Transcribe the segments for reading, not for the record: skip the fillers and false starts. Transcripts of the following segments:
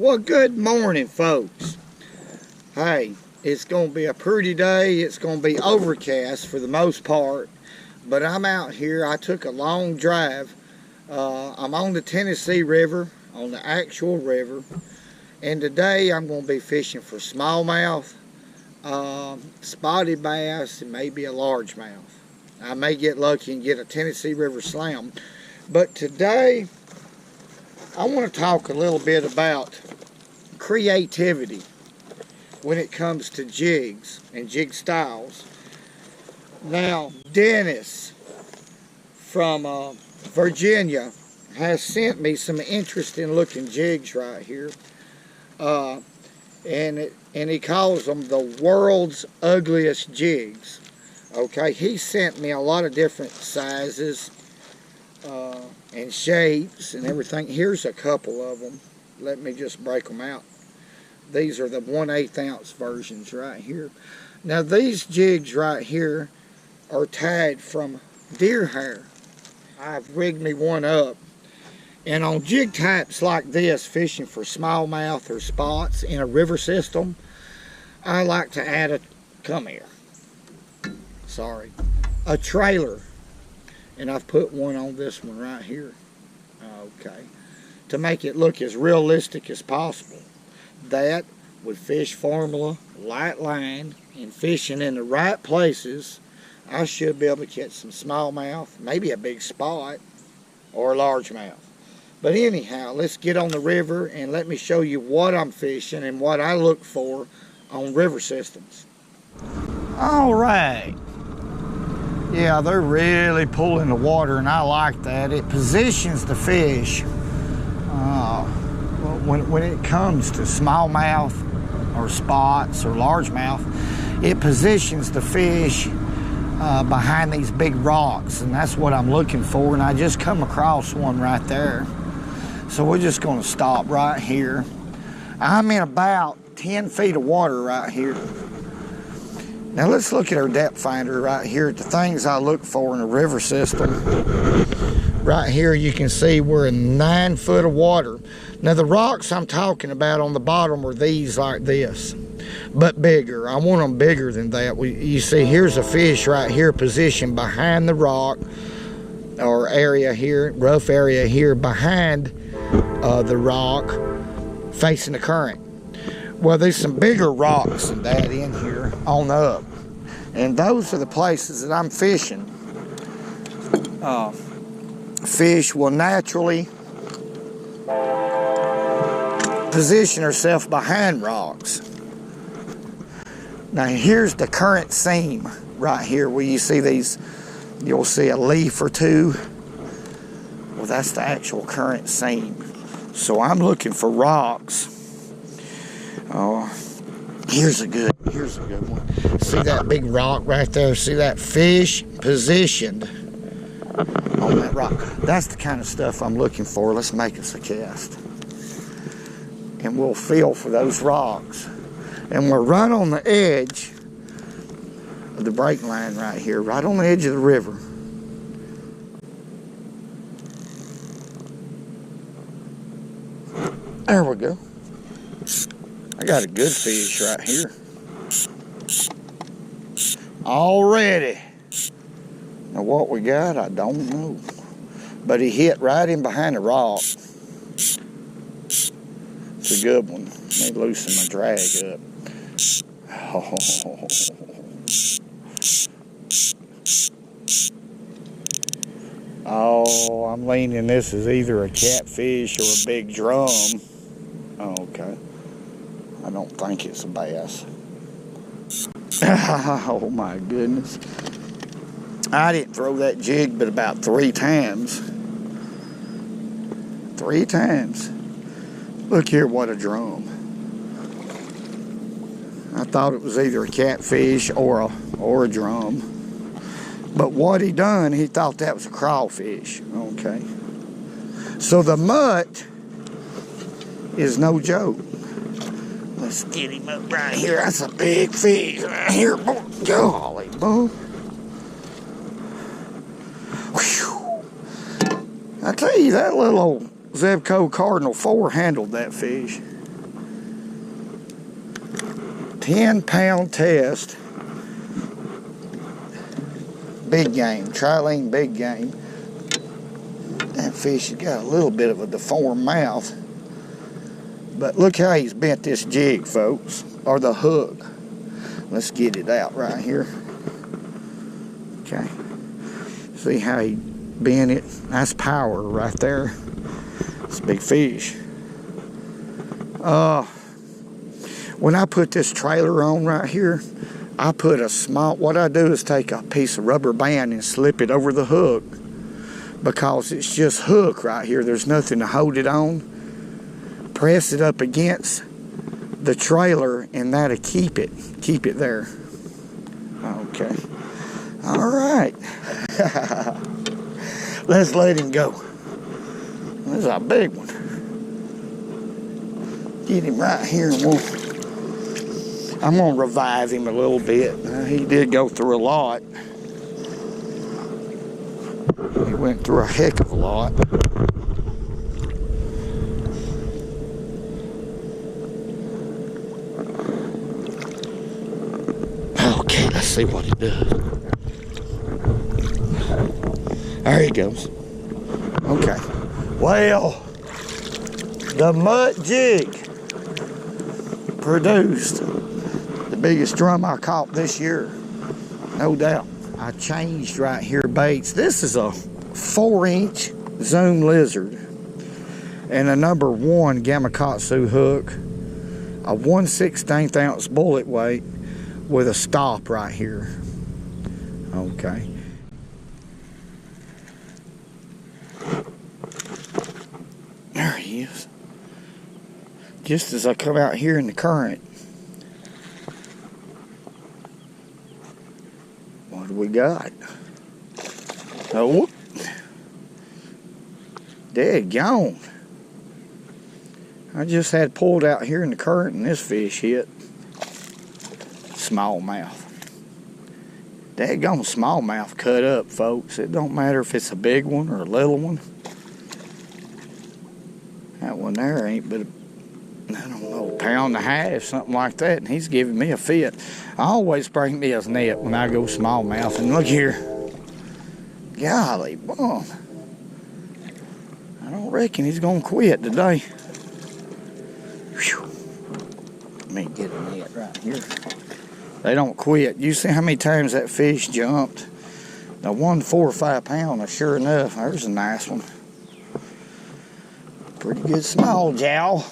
Well, good morning, folks. Hey, it's going to be a pretty day. It's going to be overcast for the most part, but I'm out here. I took a long drive. I'm on the Tennessee River, on the actual river, and today I'm going to be fishing for smallmouth, spotted bass, and maybe a largemouth. I may get lucky and get a Tennessee River slam, but today I want to talk a little bit about creativity when it comes to jigs and jig styles. Now, Dennis from Virginia has sent me some interesting looking jigs right here, and he calls them the world's ugliest jigs. Okay, he sent me a lot of different sizes and shapes and everything. Here's a couple of them. Let me just break them out. These are the 1/8 ounce versions right here. Now these jigs right here are tied from deer hair. I've rigged me one up, and on jig types like this, fishing for smallmouth or spots in a river system, I like to add a trailer, and I've put one on this one right here, okay, to make it look as realistic as possible. That with fish formula, light line, and fishing in the right places, I should be able to catch some smallmouth, maybe a big spot, or a largemouth. But anyhow, let's get on the river and let me show you what I'm fishing and what I look for on river systems. All right. Yeah, they're really pulling the water, and I like that. It positions the fish. When it comes to smallmouth or spots or largemouth, it positions the fish behind these big rocks, and that's what I'm looking for. And I just come across one right there, so we're just going to stop right here. I'm in about 10 feet of water right here. Now let's look at our depth finder right here at the things I look for in a river system. Right here you can see we're in 9 foot of water. Now the rocks I'm talking about on the bottom are these like this, but bigger. I want them bigger than that. You see, here's a fish right here positioned behind the rock, or area here, rough area here behind the rock, facing the current. Well, there's some bigger rocks than that in here on up, and those are the places that I'm fishing. Fish will naturally position herself behind rocks. Now here's the current seam right here where you see these, you'll see a leaf or two. Well, that's the actual current seam. So I'm looking for rocks. Here's a good one. See that big rock right there? See that fish positioned on that rock? That's the kind of stuff I'm looking for. Let's make us a cast, and we'll feel for those rocks. And we're right on the edge of the break line right here, right on the edge of the river. There we go. I got a good fish right here already. Now what we got, I don't know, but he hit right in behind the rock. It's a good one. Let me loosen my drag up. Oh, I'm leaning this is either a catfish or a big drum. Okay. I don't think it's a bass. Oh my goodness. I didn't throw that jig but about 3 times. 3 times. Look here, what a drum. I thought it was either a catfish or a drum. But what he done, he thought that was a crawfish. Okay. So the mutt is no joke. Let's get him up right here. That's a big fish right here, boy. Golly, boy. Whew. I tell you, that little old Zebco Cardinal 4 handled that fish. 10-pound test. Big game, trilene big game. That fish has got a little bit of a deformed mouth. But look how he's bent this jig, folks, or the hook. Let's get it out right here. Okay. See how he bent it? That's power right there. It's a big fish. When I put this trailer on right here, I put a small, what I do is take a piece of rubber band and slip it over the hook, because it's just hook right here. There's nothing to hold it on. Press it up against the trailer and that'll keep it there. Okay. All right. Let's let him go. This is a big one. Get him right here and I'm gonna revive him a little bit. He did go through a lot. He went through a heck of a lot. Okay, let's see what he does. There he goes. Okay. Well, the mutt jig produced the biggest drum I caught this year, no doubt. I changed right here baits. This is a 4-inch zoom lizard and a number 1 Gamakatsu hook, a 1/16 ounce bullet weight with a stop right here. Okay. There he is. Just as I come out here in the current. What do we got? Oh, dead gone. I just had pulled out here in the current and this fish hit. Smallmouth. Daggone smallmouth cut up, folks. It don't matter if it's a big one or a little one. That one there ain't but I don't know, pound and a half, something like that, and he's giving me a fit. I always bring me a net when I go smallmouth, and look here. Golly, boom. I don't reckon he's gonna quit today. Whew. Let me get a net right here. They don't quit. You see how many times that fish jumped? The 1 4 or 5 pounder, sure enough, there's a nice one. Pretty good small jowl.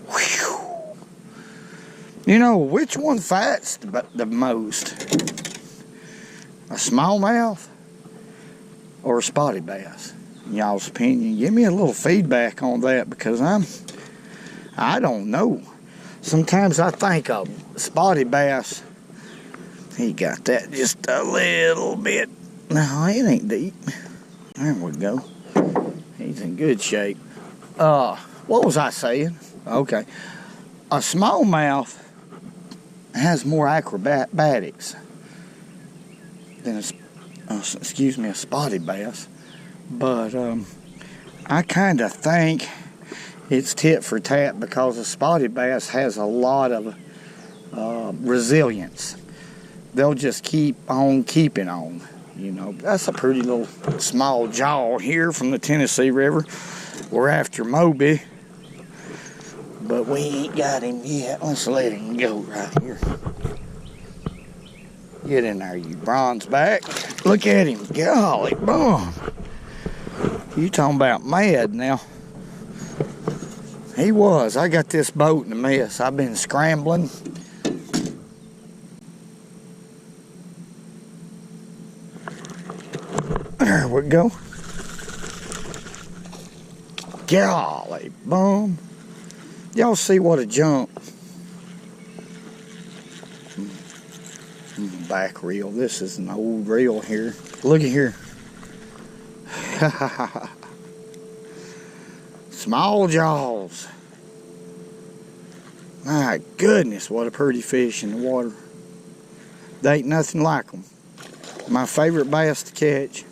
Whew. You know, which one fights the most? A smallmouth or a spotted bass? In y'all's opinion, give me a little feedback on that, because I don't know. Sometimes I think a spotted bass, he got that just a little bit. No, it ain't deep. There we go. He's in good shape. What was I saying? Okay. A smallmouth has more acrobatics than a spotted bass. But I kind of think it's tit for tat, because a spotted bass has a lot of resilience. They'll just keep on keeping on. You know, that's a pretty little small jaw here from the Tennessee River. We're after Moby, but we ain't got him yet. Let's let him go right here. Get in there, you bronze back. Look at him. Golly, boom. You talking about mad now. He was. I got this boat in a mess. I've been scrambling. There we go. Golly, bum. Y'all see what a jump. Back reel. This is an old reel here. Look at here. Small jaws. My goodness, what a pretty fish in the water. There ain't nothing like them. My favorite bass to catch.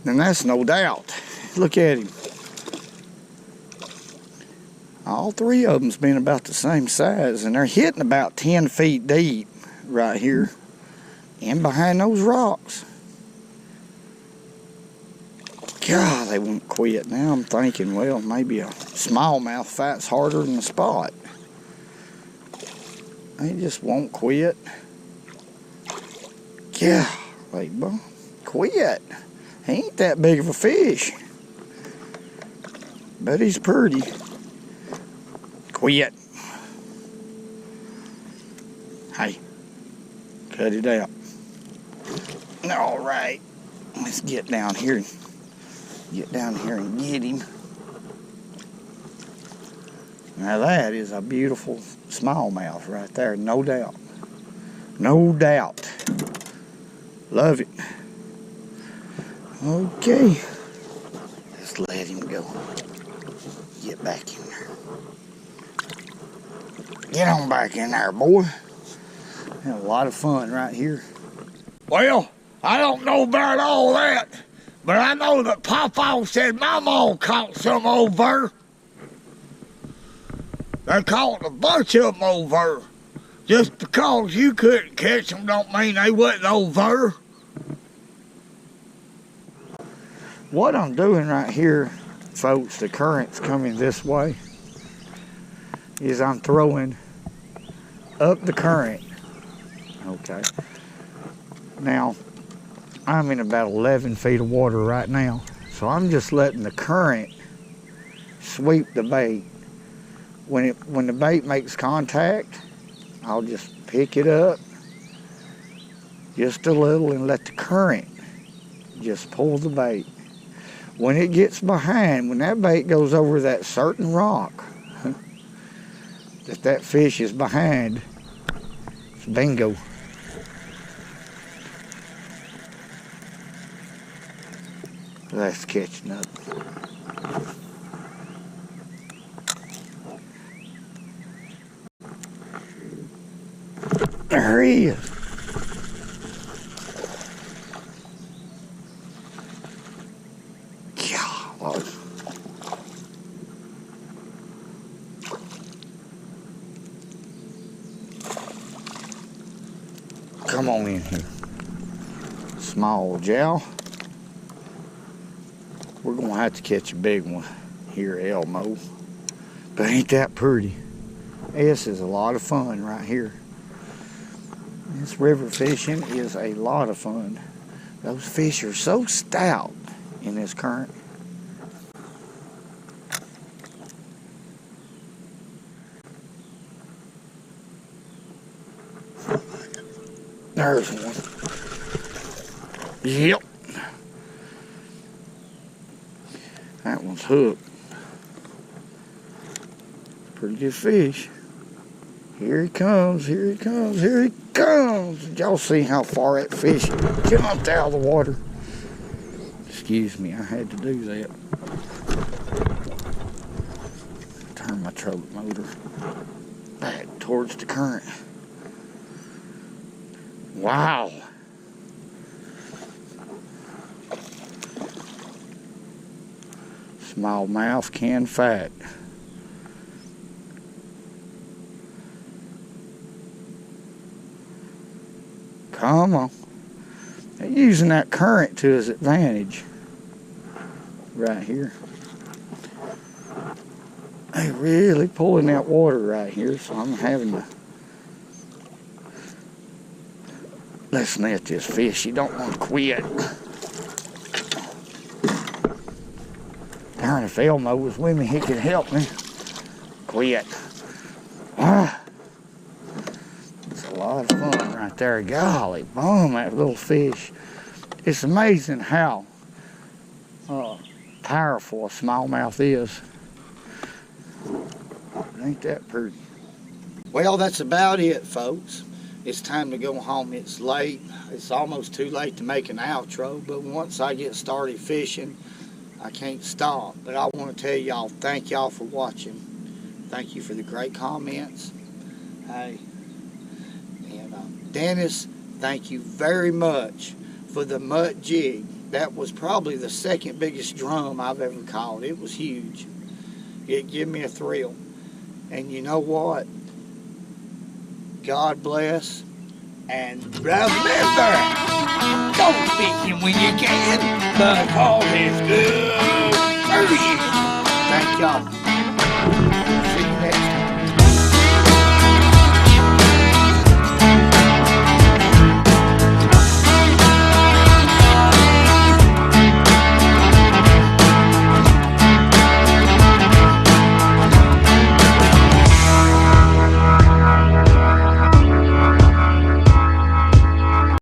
And that's no doubt. Look at him. All three of them's been about the same size, and they're hitting about 10 feet deep right here in behind those rocks. God, they won't quit. Now I'm thinking, well, maybe a smallmouth fights harder than a spot. They just won't quit. Yeah, they won't quit. He ain't that big of a fish, but he's pretty. Quit. Hey, cut it out. All right, let's get down here. Get down here and get him. Now that is a beautiful smallmouth right there, no doubt. No doubt. Love it. Okay. Just let him go. Get back in there. Get on back in there, boy. Had a lot of fun right here. Well, I don't know about all that, but I know that Papa said my mom caught some over. They caught a bunch of them over. Just because you couldn't catch them don't mean they wasn't over. What I'm doing right here, folks, the current's coming this way, is I'm throwing up the current. Okay. Now, I'm in about 11 feet of water right now, so I'm just letting the current sweep the bait. When the bait makes contact, I'll just pick it up just a little and let the current just pull the bait. When it gets behind, when that bait goes over that certain rock that fish is behind, it's bingo. That's catching up. There he is. God. Come on in here. Small jowl. We're gonna have to catch a big one here, Elmo. But ain't that pretty? This is a lot of fun right here. This river fishing is a lot of fun. Those fish are so stout in this current. There's one. Yep. That one's hooked. Pretty good fish. Here he comes, here he comes, here he comes. Did y'all see how far that fish jumped out of the water? Excuse me, I had to do that. Turn my trolling motor back towards the current. Wow. Smallmouth can fight. Come on. They're using that current to his advantage. Right here. They're really pulling that water right here, so I'm having to. Let's net this fish. You don't want to quit. Darn, if Elmo was with me, he could help me. Quit. Ah. It's a lot of fun right there. Golly, boom, that little fish. It's amazing how powerful a smallmouth is. Ain't that pretty? Well, that's about it, folks. It's time to go home. It's late. It's almost too late to make an outro, but once I get started fishing, I can't stop. But I want to tell y'all, thank y'all for watching. Thank you for the great comments. Hey, and Dennis, thank you very much for the mutt jig. That was probably the second biggest drum I've ever caught. It was huge. It gave me a thrill. And you know what? God bless. And remember, go fishing when you can, because it's good for you. Thank y'all.